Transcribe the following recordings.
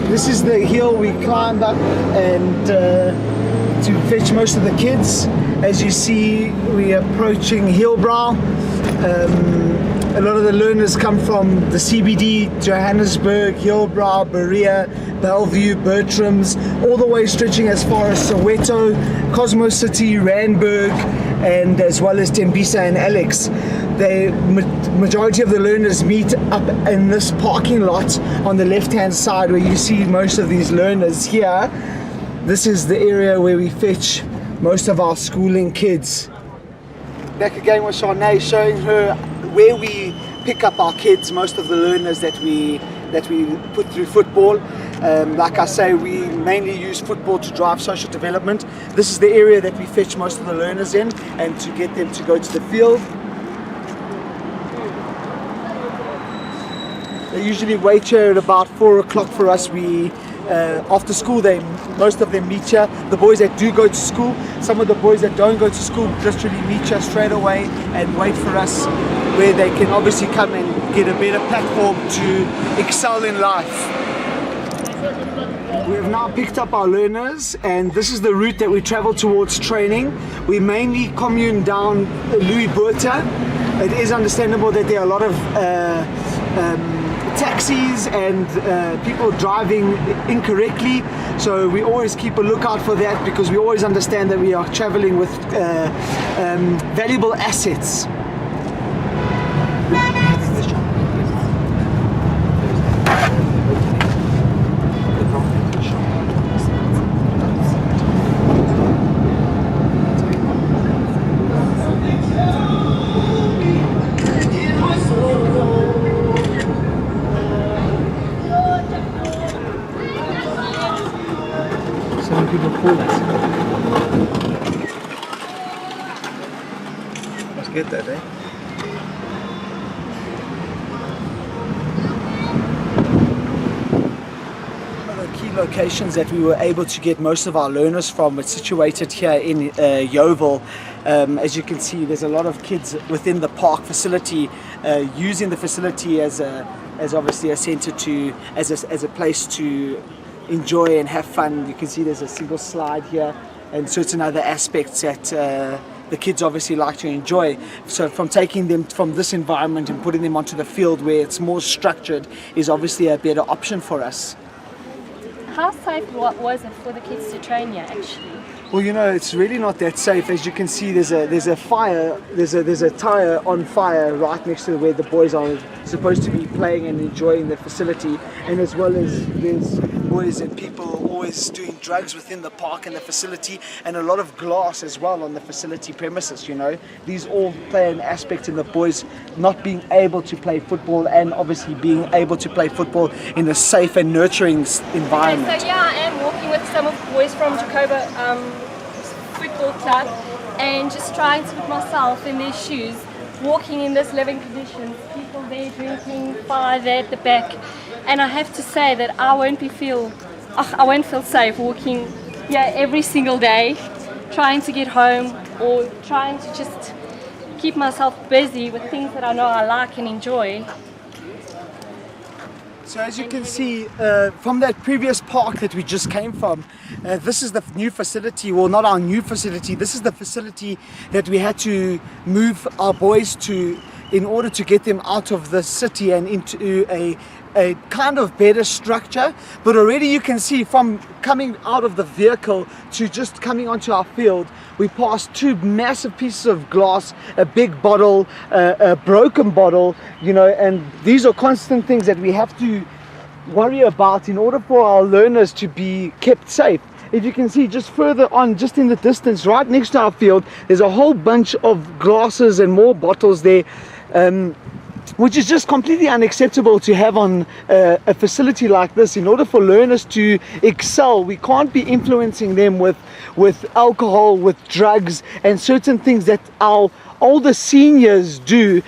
This is the hill we climbed up and to fetch most of the kids. As you see, we're approaching Hillbrow. A lot of the learners come from the CBD, Johannesburg, Hillbrow, Berea, Bellevue, Bertram's, all the way stretching as far as Soweto, Cosmo City, Randburg, and as well as Tembisa and Alex. The majority of the learners meet up in this parking lot on the left hand side where you see most of these learners here. This is the area where we fetch most of our schooling kids. Back again with Shanae, showing her where we pick up our kids, most of the learners that we put through football. Like I say, we mainly use football to drive social development. This is the area that we fetch most of the learners in and to get them to go to the field. They usually wait here at about 4 o'clock for us. After school, most of them meet here. The boys that do go to school, some of the boys that don't go to school literally meet here straight away and wait for us, where they can obviously come and get a better platform to excel in life. We've now picked up our learners and this is the route that we travel towards training. We mainly commune down Louis Botha. It is understandable that there are a lot of taxis and people driving incorrectly, so we always keep a lookout for that because we always understand that we are traveling with valuable assets. Let's get that, eh? One of the key locations that we were able to get most of our learners from, it's situated here in Yeovil. As you can see, there's a lot of kids within the park facility using the facility as obviously a centre as a place to enjoy and have fun. You can see there's a single slide here and certain other aspects that the kids obviously like to enjoy. So from taking them from this environment and putting them onto the field where it's more structured is obviously a better option for us. How safe was it for the kids to train here actually? Well, you know, it's really not that safe. As you can see, there's a tire on fire right next to where the boys are supposed to be playing and enjoying the facility, and as well as there's boys and people always doing drugs within the park and the facility, and a lot of glass as well on the facility premises. You know, these all play an aspect in the boys not being able to play football, and obviously being able to play football in a safe and nurturing environment. Okay, so yeah, I am walking with some of the boys from Jacoba football club and just trying to put myself in their shoes, walking in this living conditions, people there drinking, fire there at the back, and I have to say that I won't feel safe walking here every single day, trying to get home or trying to just keep myself busy with things that I know I like and enjoy. So as you can see from that previous park that we just came from, this is the new facility, well not our new facility, this is the facility that we had to move our boys to in order to get them out of the city and into a kind of better structure. But already you can see from coming out of the vehicle to just coming onto our field, we passed two massive pieces of glass, a big bottle, a broken bottle, you know, and these are constant things that we have to worry about in order for our learners to be kept safe. If you can see just further on, just in the distance, right next to our field, there's a whole bunch of glasses and more bottles there, which is just completely unacceptable to have on a facility like this. In order for learners to excel, we can't be influencing them with alcohol, with drugs, and certain things that our older seniors do.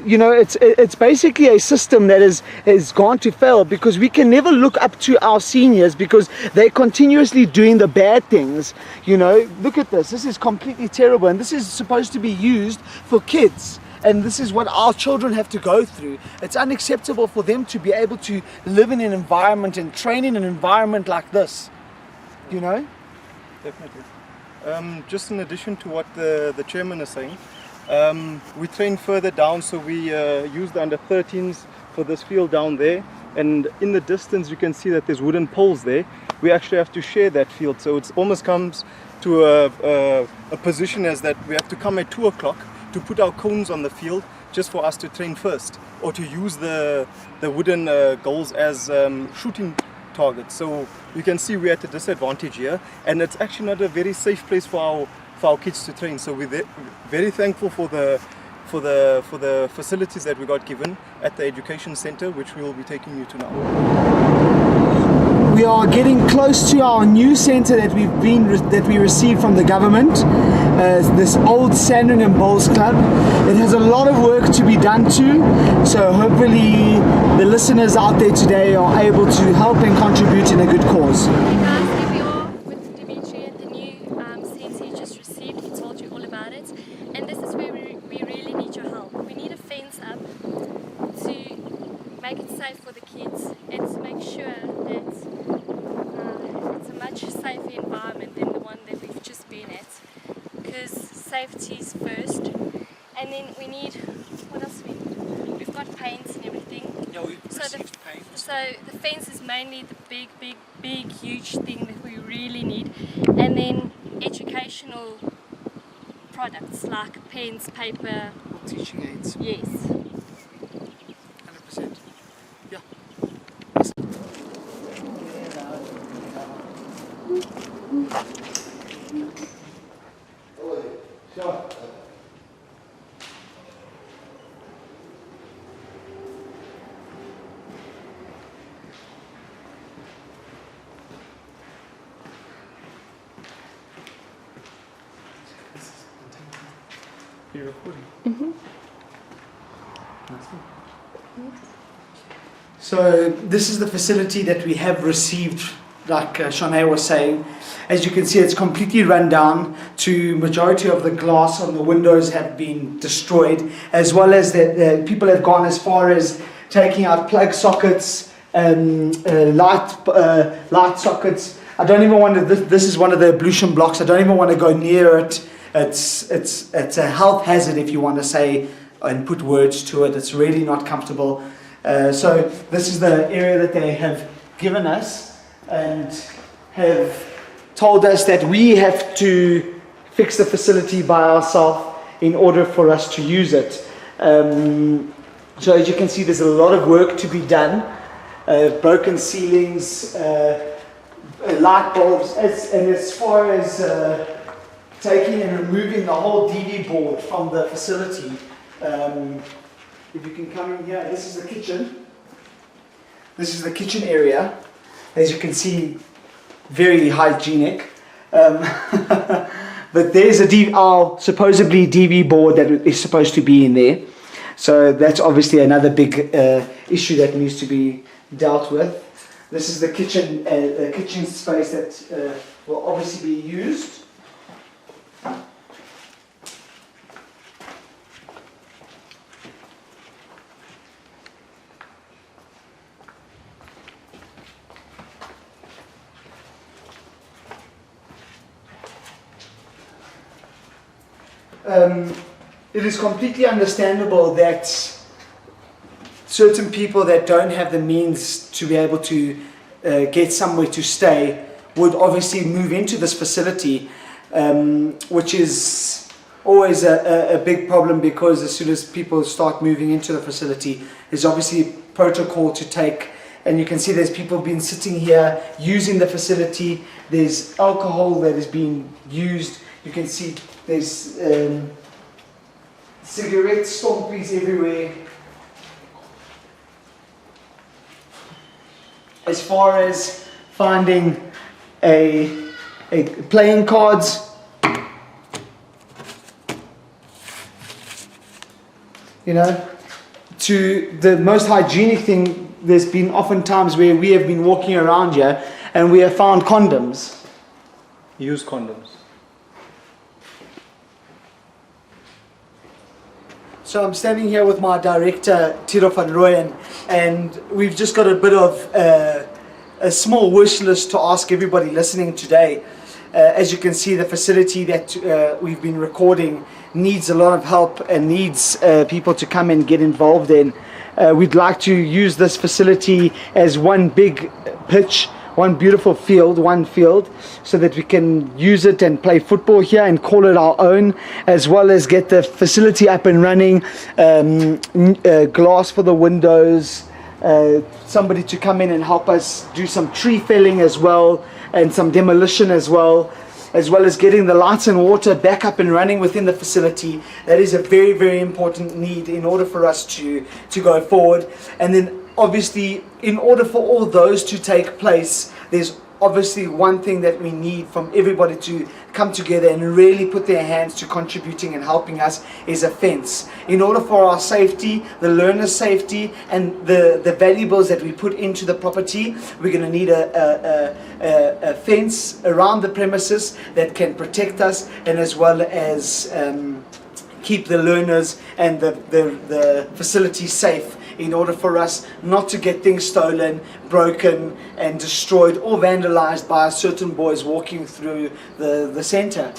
You know, it's basically a system that has gone to fail, because we can never look up to our seniors because they're continuously doing the bad things. You know, look at this. This is completely terrible, and this is supposed to be used for kids. and this is what our children have to go through. It's unacceptable for them to be able to live in an environment and train in an environment like this, you know? Definitely. Just in addition to what the chairman is saying, we train further down, so we use the under 13s for this field down there, and in the distance you can see that there's wooden poles there. We actually have to share that field, so it almost comes to a position as that we have to come at 2 o'clock to put our cones on the field just for us to train first, or to use the wooden goals as shooting targets. So you can see we're at a disadvantage here, and it's actually not a very safe place for our kids to train. So we're very thankful for the facilities that we got given at the education center, which we will be taking you to now. We are getting close to our new center that we received from the government, this old Sandringham Bowls Club. It has a lot of work to be done too, so hopefully the listeners out there today are able to help and contribute in a good cause. Hey guys, here we are with Dimitri at the new centre you just received. He told you all about it, and this is where we really need your help. We need a fence up to make it safe for the kids and to make sure that it's a much safer environment than the one that we've just been at, because safety is first. And then we need, what else we need? We've got paints and everything. Yeah, we've received paint. So the fence is mainly the big, huge thing that we really need. And then educational products like pens, paper. Teaching aids. Yes. 100%. Yeah. Sure. You're recording? So this is the facility that we have received, like Shanae was saying. As you can see, it's completely run down. To majority of the glass on the windows have been destroyed, as well as that people have gone as far as taking out plug sockets, light sockets. I don't even want to. This is one of the ablution blocks. I don't even want to go near it. It's a health hazard, if you want to say and put words to it. It's really not comfortable. So this is the area that they have given us and have told us that we have to fix the facility by ourselves in order for us to use it. So as you can see, there's a lot of work to be done. Broken ceilings, light bulbs, and as far as taking and removing the whole DV board from the facility. If you can come in here, this is the kitchen. This is the kitchen area. As you can see, very hygienic. But there's our supposedly DV board that is supposed to be in there. So that's obviously another big issue that needs to be dealt with. This is the kitchen space that will obviously be used. It is completely understandable that certain people that don't have the means to be able to get somewhere to stay would obviously move into this facility, which is always a big problem, because as soon as people start moving into the facility, there's obviously protocol to take. And you can see there's people been sitting here using the facility. There's alcohol that is being used. You can see there's cigarette stompies everywhere. As far as finding a playing cards, you know, to the most hygienic thing, there's been often times where we have been walking around here and we have found condoms. Use condoms. So I'm standing here with my director, Tiro van Rooyen, and we've just got a bit of a small wish list to ask everybody listening today. As you can see, the facility that we've been recording needs a lot of help and needs people to come and get involved in. We'd like to use this facility as one big pitch, one beautiful field, so that we can use it and play football here and call it our own, as well as get the facility up and running, glass for the windows, somebody to come in and help us do some tree felling as well, and some demolition as well as getting the lights and water back up and running within the facility. That is a very, very important need in order for us to go forward. And then obviously, in order for all those to take place, there's obviously one thing that we need from everybody to come together and really put their hands to contributing and helping us is a fence. In order for our safety, the learner's safety, and the valuables that we put into the property, we're going to need a fence around the premises that can protect us, and as well as keep the learners and the facility safe, in order for us not to get things stolen, broken and destroyed or vandalized by certain boys walking through the center.